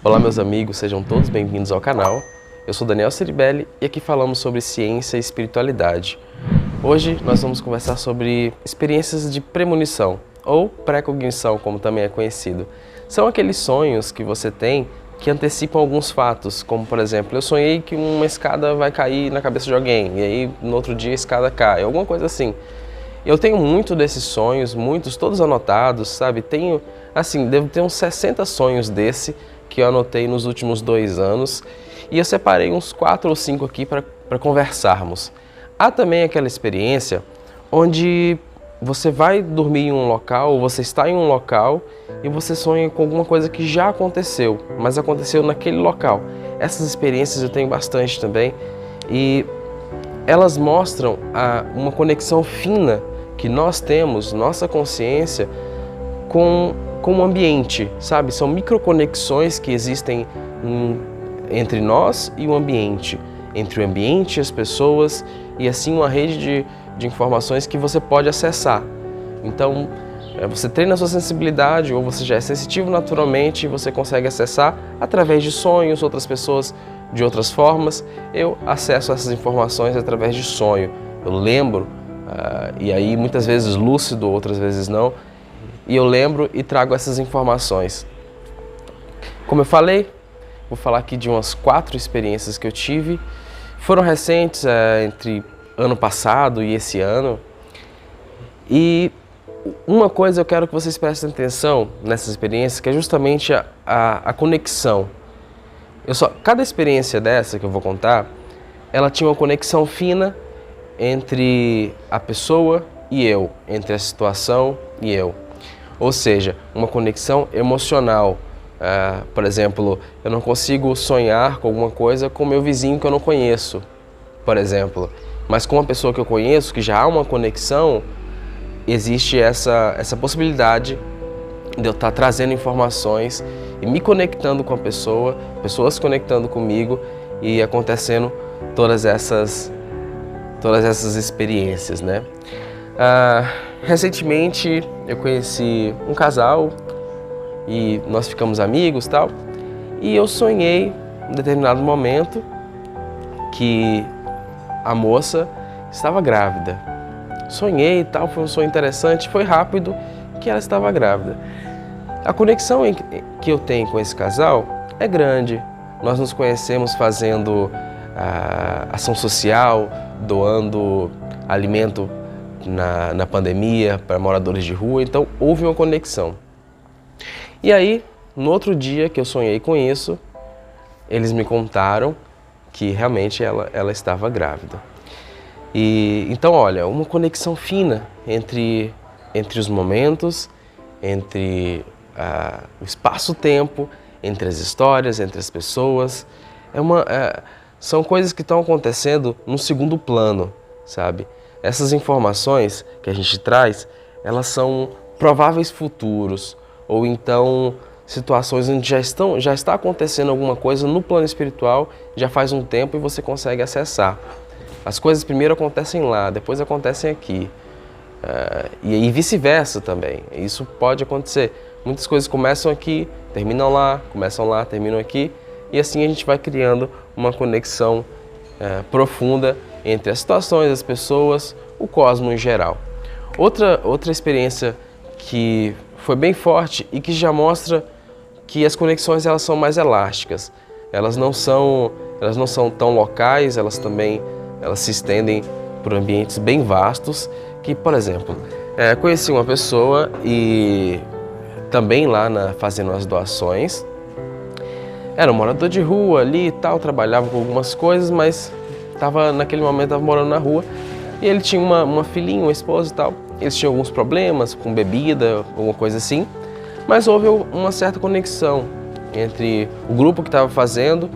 Olá meus amigos, sejam todos bem-vindos ao canal. Eu sou Daniel Ceribelli e aqui falamos sobre ciência e espiritualidade. Hoje nós vamos conversar sobre experiências de premonição, ou pré-cognição, como também é conhecido. São aqueles sonhos que você tem que antecipam alguns fatos, como por exemplo, eu sonhei que uma escada vai cair na cabeça de alguém, e aí no outro dia a escada cai, alguma coisa assim. Eu tenho muito desses sonhos, muitos, todos anotados, sabe? Tenho, assim, devo ter uns 60 sonhos desse que eu anotei nos últimos 2 anos e eu separei uns 4 ou 5 aqui para conversarmos. Há também aquela experiência onde você vai dormir em um local, ou você está em um local e você sonha com alguma coisa que já aconteceu, mas aconteceu naquele local. Essas experiências eu tenho bastante também e elas mostram uma conexão fina que nós temos, nossa consciência, com o ambiente, sabe? São microconexões que existem entre nós e o ambiente, entre o ambiente e as pessoas, e assim uma rede de informações que você pode acessar. Então, você treina a sua sensibilidade, ou você já é sensitivo naturalmente e você consegue acessar através de sonhos, outras pessoas de outras formas. Eu acesso essas informações através de sonho. Eu lembro, e aí muitas vezes lúcido, outras vezes não, e eu lembro e trago essas informações. Como eu falei, vou falar aqui de umas 4 experiências que eu tive. Foram recentes, entre ano passado e esse ano. E uma coisa eu quero que vocês prestem atenção nessas experiências, que é justamente a conexão. Cada experiência dessa que eu vou contar, ela tinha uma conexão fina entre a pessoa e eu, entre a situação e eu. Ou seja, uma conexão emocional. Por exemplo, eu não consigo sonhar com alguma coisa com meu vizinho que eu não conheço, por exemplo. Mas com uma pessoa que eu conheço, que já há uma conexão, existe essa possibilidade de eu estar trazendo informações e me conectando com a pessoa, pessoas se conectando comigo e acontecendo todas essas experiências, né? Recentemente eu conheci um casal e nós ficamos amigos e tal, e eu sonhei em determinado momento que a moça estava grávida. Sonhei e tal, foi um sonho interessante, foi rápido que ela estava grávida. A conexão que eu tenho com esse casal é grande. Nós nos conhecemos fazendo ação social, doando alimento na pandemia para moradores de rua, então houve uma conexão. E aí, no outro dia que eu sonhei com isso, eles me contaram que realmente ela estava grávida. E então, olha, uma conexão fina entre os momentos, entre o espaço-tempo, entre as histórias, entre as pessoas. São coisas que estão acontecendo no segundo plano, sabe? Essas informações que a gente traz, elas são prováveis futuros, ou então situações onde já está acontecendo alguma coisa no plano espiritual, já faz um tempo e você consegue acessar. As coisas primeiro acontecem lá, depois acontecem aqui. E vice-versa também. Isso pode acontecer. Muitas coisas começam aqui, terminam lá, começam lá, terminam aqui. E assim a gente vai criando uma conexão profunda entre as situações, as pessoas, o cosmos em geral. Outra experiência que foi bem forte e que já mostra que as conexões elas são mais elásticas. Elas não são tão locais, elas se estendem por ambientes bem vastos. Que, por exemplo, conheci uma pessoa e também lá fazendo as doações. Era um morador de rua ali e tal, trabalhava com algumas coisas, mas naquele momento estava morando na rua. E ele tinha uma filhinha, uma esposa e tal. Eles tinham alguns problemas com bebida, alguma coisa assim. Mas houve uma certa conexão entre o grupo que estava fazendo,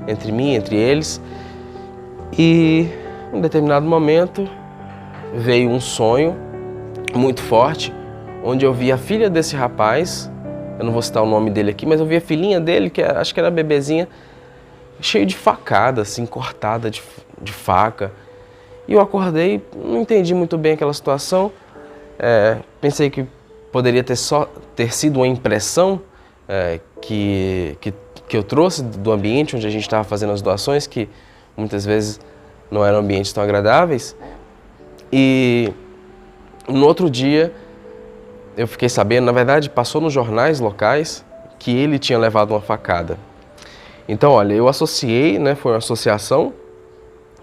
entre mim, entre eles. E em um determinado momento veio um sonho muito forte, onde eu vi a filha desse rapaz, eu não vou citar o nome dele aqui, mas eu vi a filhinha dele, que acho que era bebezinha, cheio de facada, assim, cortada de faca. E eu acordei, não entendi muito bem aquela situação, pensei que poderia ter sido uma impressão, que que eu trouxe do ambiente onde a gente estava fazendo as doações, que muitas vezes não eram ambientes tão agradáveis. E no outro dia eu fiquei sabendo, na verdade passou nos jornais locais, que ele tinha levado uma facada. Então, olha, eu associei, né, foi uma associação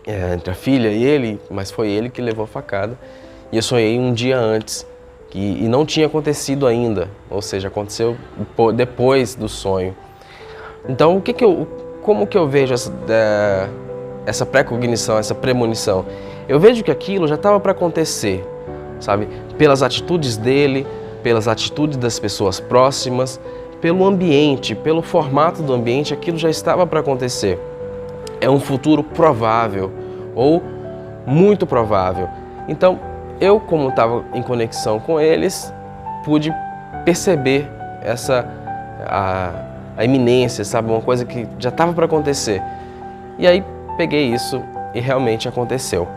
entre a filha e ele, mas foi ele que levou a facada. E eu sonhei um dia antes, e não tinha acontecido ainda, ou seja, aconteceu depois do sonho. Então, como que eu vejo essa pré-cognição, essa premonição? Eu vejo que aquilo já estava para acontecer, sabe? Pelas atitudes dele, pelas atitudes das pessoas próximas, pelo ambiente, pelo formato do ambiente, aquilo já estava para acontecer. É um futuro provável ou muito provável. Então, eu, como estava em conexão com eles, pude perceber a iminência, sabe? Uma coisa que já estava para acontecer. E aí peguei isso e realmente aconteceu.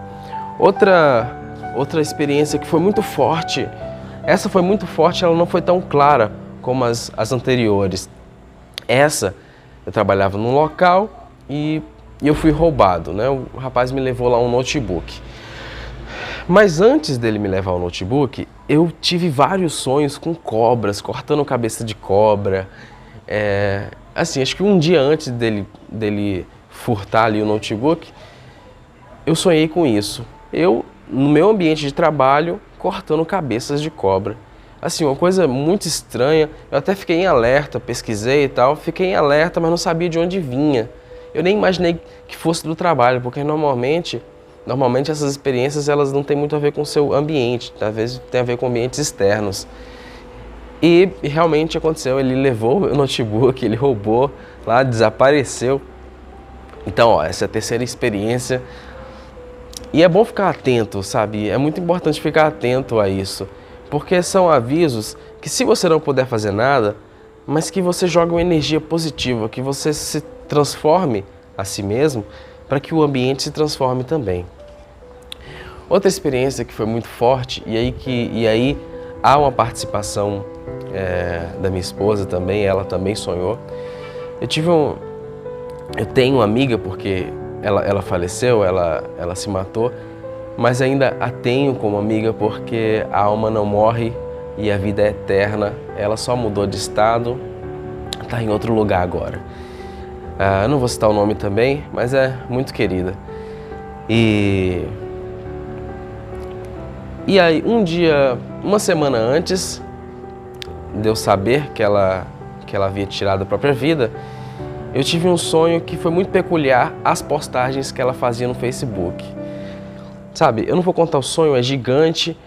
Outra experiência que foi muito forte, essa foi muito forte, ela não foi tão clara como as anteriores. Essa, eu trabalhava num local e eu fui roubado, né? O rapaz me levou lá um notebook. Mas antes dele me levar o notebook, eu tive vários sonhos com cobras, cortando cabeça de cobra. Assim, acho que um dia antes dele furtar ali o notebook, eu sonhei com isso. Eu, no meu ambiente de trabalho, cortando cabeças de cobra. Assim, uma coisa muito estranha. Eu até fiquei em alerta, pesquisei e tal, fiquei em alerta, mas não sabia de onde vinha. Eu nem imaginei que fosse do trabalho, porque normalmente essas experiências elas não têm muito a ver com o seu ambiente, às vezes tem a ver com ambientes externos. E realmente aconteceu, ele levou o meu notebook, ele roubou lá, desapareceu. Então, ó, essa é a terceira experiência. E é bom ficar atento, sabe? É muito importante ficar atento a isso, porque são avisos que, se você não puder fazer nada, mas que você joga uma energia positiva, que você se transforme a si mesmo, para que o ambiente se transforme também. Outra experiência que foi muito forte, e aí há uma participação da minha esposa também, ela também sonhou. Eu tenho uma amiga, porque ela faleceu, ela se matou, mas ainda a tenho como amiga porque a alma não morre e a vida é eterna. Ela só mudou de estado, está em outro lugar agora. Eu não vou citar o nome também, mas é muito querida. E aí, uma semana antes de eu saber que ela havia tirado a própria vida, eu tive um sonho que foi muito peculiar às postagens que ela fazia no Facebook. Sabe, eu não vou contar o sonho, é gigante,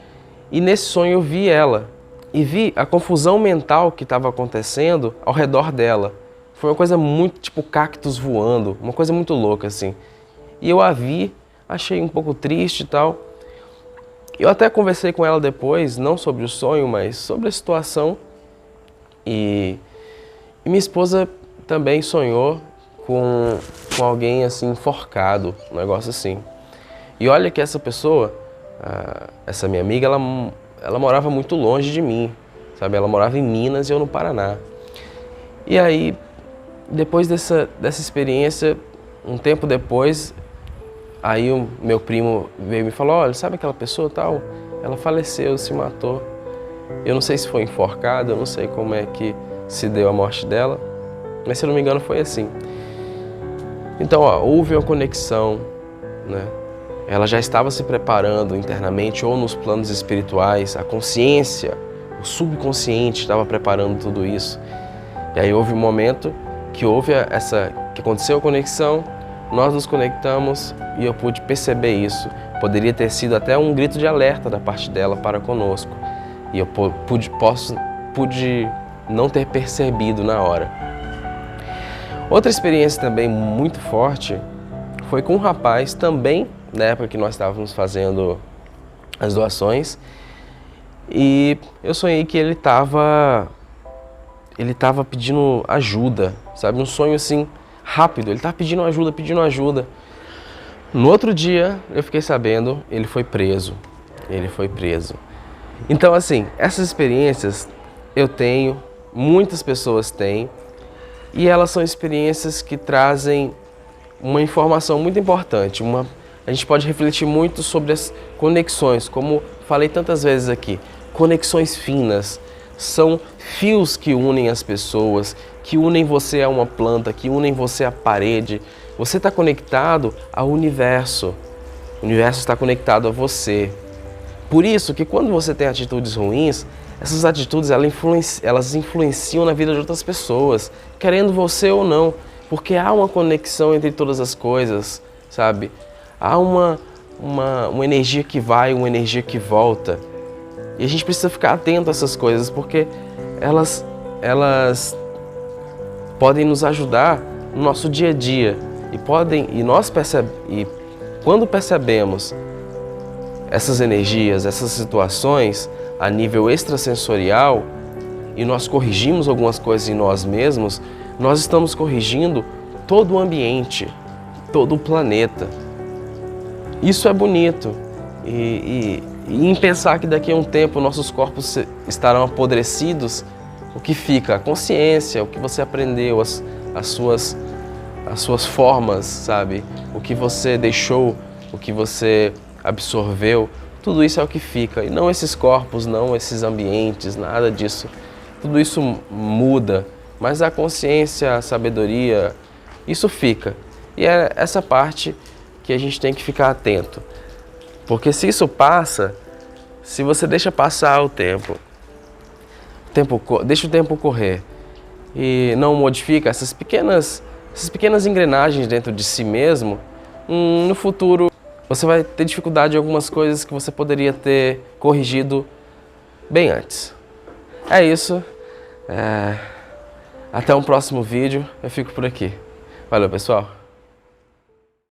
e nesse sonho eu vi ela, e vi a confusão mental que estava acontecendo ao redor dela. Foi uma coisa muito tipo cactos voando, uma coisa muito louca assim. E eu a vi, achei um pouco triste e tal. Eu até conversei com ela depois, não sobre o sonho, mas sobre a situação. E minha esposa também sonhou com alguém assim enforcado, um negócio assim. E olha que essa pessoa, essa minha amiga, ela morava muito longe de mim, sabe? Ela morava em Minas e eu no Paraná. E aí, depois dessa experiência, um tempo depois, aí o meu primo veio e me falou, olha, sabe aquela pessoa tal? Ela faleceu, se matou. Eu não sei se foi enforcada, eu não sei como é que se deu a morte dela, mas se eu não me engano foi assim. Então, ó, houve uma conexão, né? Ela já estava se preparando internamente ou nos planos espirituais, a consciência, o subconsciente estava preparando tudo isso. E aí houve um momento que que aconteceu a conexão, nós nos conectamos e eu pude perceber isso. Poderia ter sido até um grito de alerta da parte dela para conosco. E eu pude não ter percebido na hora. Outra experiência também muito forte foi com um rapaz também, na época que nós estávamos fazendo as doações, e eu sonhei que ele estava pedindo ajuda, sabe? Um sonho assim, rápido, ele estava pedindo ajuda. No outro dia, eu fiquei sabendo, ele foi preso. Então, assim, essas experiências eu tenho, muitas pessoas têm, E elas são experiências que trazem uma informação muito importante. A gente pode refletir muito sobre as conexões, como falei tantas vezes aqui. Conexões finas são fios que unem as pessoas, que unem você a uma planta, que unem você à parede. Você está conectado ao universo. O universo está conectado a você. Por isso que quando você tem atitudes ruins, essas atitudes elas influenciam na vida de outras pessoas, querendo você ou não, porque há uma conexão entre todas as coisas, sabe? Há uma energia que vai, uma energia que volta. E a gente precisa ficar atento a essas coisas, porque elas podem nos ajudar no nosso dia a dia. E quando percebemos essas energias, essas situações a nível extrasensorial, e nós corrigimos algumas coisas em nós mesmos, nós estamos corrigindo todo o ambiente, todo o planeta. Isso é bonito. E em pensar que daqui a um tempo nossos corpos estarão apodrecidos, o que fica? A consciência, o que você aprendeu, as suas formas, sabe? O que você deixou, o que você absorveu, tudo isso é o que fica. E não esses corpos, não esses ambientes, nada disso. Tudo isso muda, mas a consciência, a sabedoria, isso fica. E é essa parte que a gente tem que ficar atento. Porque se isso passa, se você deixa passar o tempo, deixa o tempo correr e não modifica essas pequenas engrenagens dentro de si mesmo, no futuro você vai ter dificuldade em algumas coisas que você poderia ter corrigido bem antes. É isso. Até um próximo vídeo. Eu fico por aqui. Valeu, pessoal.